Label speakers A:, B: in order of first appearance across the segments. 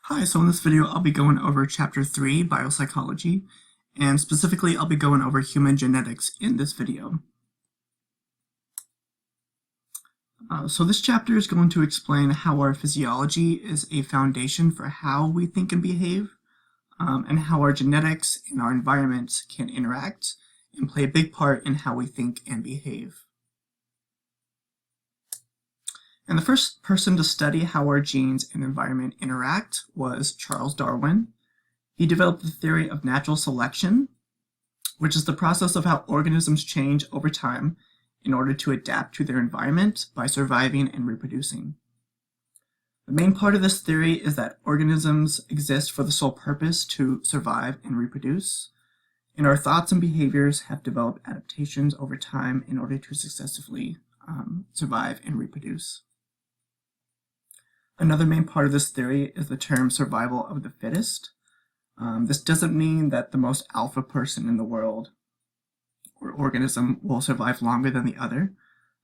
A: Hi, so in this video I'll be going over Chapter 3, Biopsychology, and specifically I'll be going over human genetics in this video. So this chapter is going to explain how our physiology is a foundation for how we think and behave, and how our genetics and our environment can interact and play a big part in how we think and behave. And the first person to study how our genes and environment interact was Charles Darwin. He developed the theory of natural selection, which is the process of how organisms change over time in order to adapt to their environment by surviving and reproducing. The main part of this theory is that organisms exist for the sole purpose to survive and reproduce, and our thoughts and behaviors have developed adaptations over time in order to successfully survive and reproduce. Another main part of this theory is the term survival of the fittest. This doesn't mean that the most alpha person in the world or organism will survive longer than the other,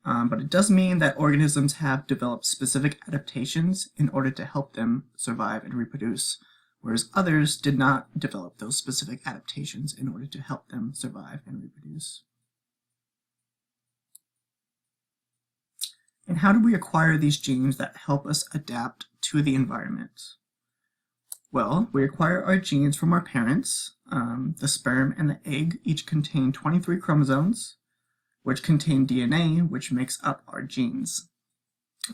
A: but it does mean that organisms have developed specific adaptations in order to help them survive and reproduce, whereas others did not develop those specific adaptations in order to help them survive and reproduce. And how do we acquire these genes that help us adapt to the environment? Well, we acquire our genes from our parents. The sperm and the egg each contain 23 chromosomes, which contain DNA, which makes up our genes.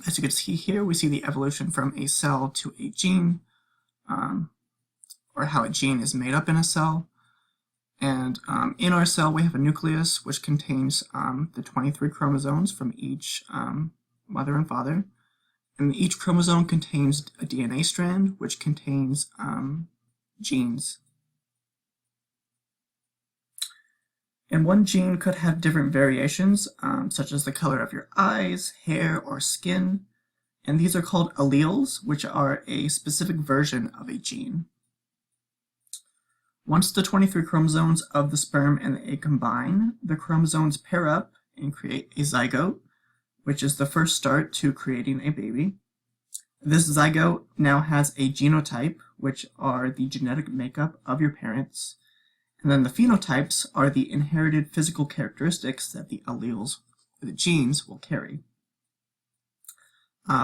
A: As you can see here, we see the evolution from a cell to a gene, or how a gene is made up in a cell. And in our cell, we have a nucleus, which contains the 23 chromosomes from each mother and father. And each chromosome contains a DNA strand, which contains genes. And one gene could have different variations, such as the color of your eyes, hair, or skin. And these are called alleles, which are a specific version of a gene. Once the 23 chromosomes of the sperm and the egg combine, the chromosomes pair up and create a zygote, which is the first start to creating a baby. This zygote now has a genotype, which are the genetic makeup of your parents, and then the phenotypes are the inherited physical characteristics that the alleles, or the genes, will carry.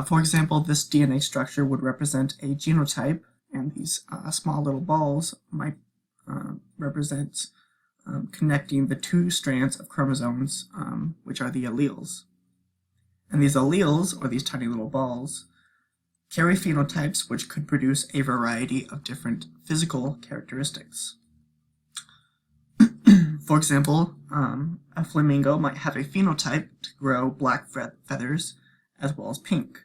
A: For example, this DNA structure would represent a genotype, and these small little balls might represent connecting the two strands of chromosomes, which are the alleles. And these alleles, or these tiny little balls, carry phenotypes which could produce a variety of different physical characteristics. For example, a flamingo might have a phenotype to grow black feathers as well as pink.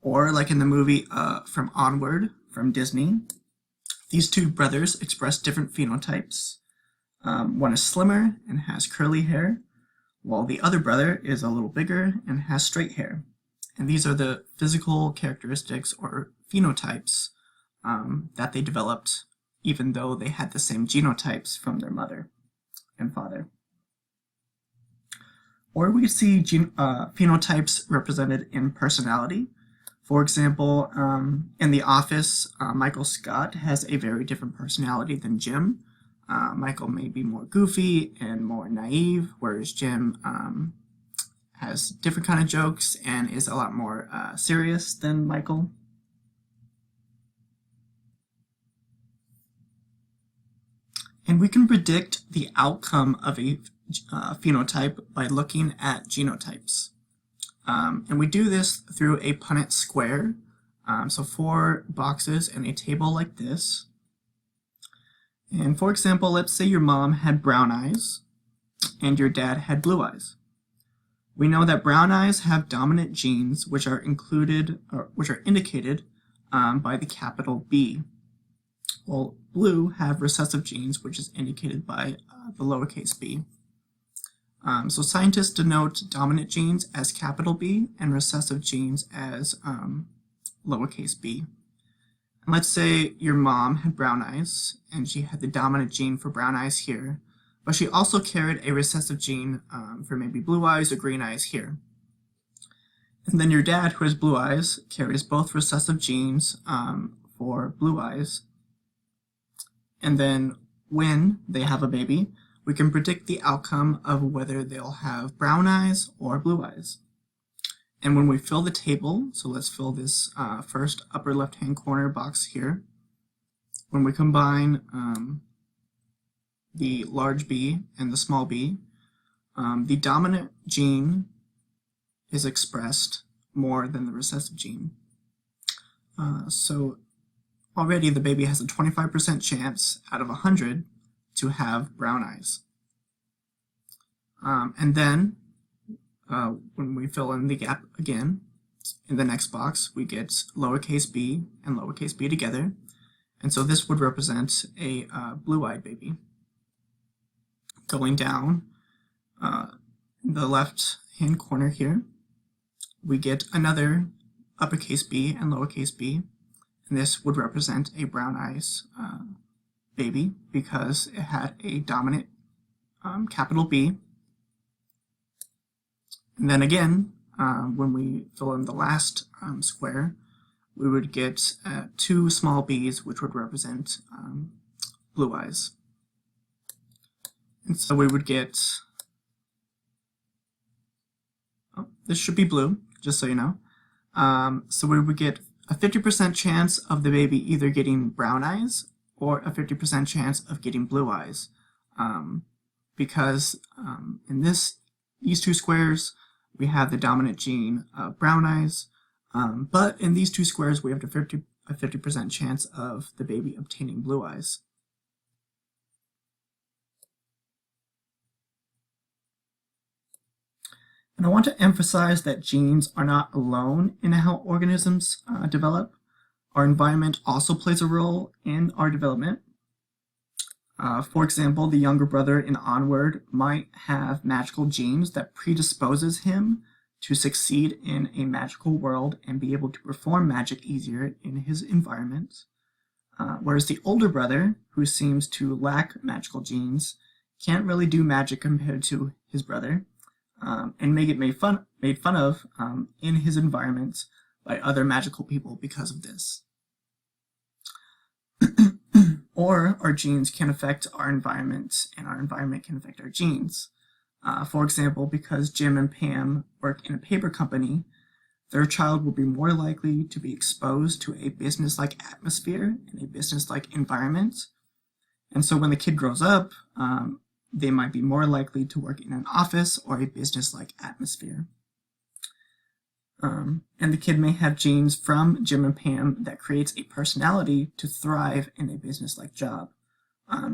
A: Or like in the movie From Onward from Disney, these two brothers express different phenotypes. One is slimmer and has curly hair, while the other brother is a little bigger and has straight hair. And these are the physical characteristics or phenotypes that they developed even though they had the same genotypes from their mother and father. Or we could see phenotypes represented in personality. For example, in The Office, Michael Scott has a very different personality than Jim. Michael may be more goofy and more naive, whereas Jim has different kind of jokes and is a lot more serious than Michael. And we can predict the outcome of a phenotype by looking at genotypes. And we do this through a Punnett square. So 4 boxes and a table like this. And for example, let's say your mom had brown eyes and your dad had blue eyes. We know that brown eyes have dominant genes which are indicated by the capital B, while blue have recessive genes which is indicated by the lowercase b. So scientists denote dominant genes as capital B and recessive genes as lowercase b. And let's say your mom had brown eyes and she had the dominant gene for brown eyes here, but she also carried a recessive gene for maybe blue eyes or green eyes here. And then your dad, who has blue eyes, carries both recessive genes for blue eyes. And then when they have a baby, we can predict the outcome of whether they'll have brown eyes or blue eyes. And when we fill the table, so let's fill this first upper left-hand corner box here. When we combine the large B and the small b, the dominant gene is expressed more than the recessive gene. So already the baby has a 25% chance out of 100 to have brown eyes. And then when we fill in the gap again, in the next box, we get lowercase b and lowercase b together. And so this would represent a blue-eyed baby. Going down in the left-hand corner here, we get another uppercase B and lowercase b, and this would represent a brown eyes baby because it had a dominant capital B. And then again, when we fill in the last square, we would get two small b's, which would represent blue eyes. And so we would get, this should be blue, just so you know. So we would get a 50% chance of the baby either getting brown eyes or a 50% chance of getting blue eyes. Because in these two squares, we have the dominant gene of brown eyes, but in these two squares, we have a 50% chance of the baby obtaining blue eyes. And I want to emphasize that genes are not alone in how organisms develop. Our environment also plays a role in our development. For example, the younger brother in Onward might have magical genes that predisposes him to succeed in a magical world and be able to perform magic easier in his environment. Whereas the older brother, who seems to lack magical genes, can't really do magic compared to his brother, and may get made fun of in his environment by other magical people because of this. Or our genes can affect our environment, and our environment can affect our genes. For example, because Jim and Pam work in a paper company, their child will be more likely to be exposed to a business-like atmosphere and a business-like environment. And so when the kid grows up, they might be more likely to work in an office or a business-like atmosphere. And the kid may have genes from Jim and Pam that creates a personality to thrive in a business-like job.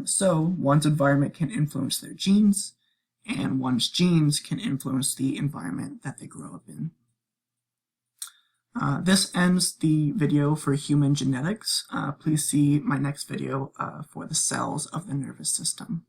A: So one's environment can influence their genes, and one's genes can influence the environment that they grow up in. This ends the video for human genetics. Please see my next video for the cells of the nervous system.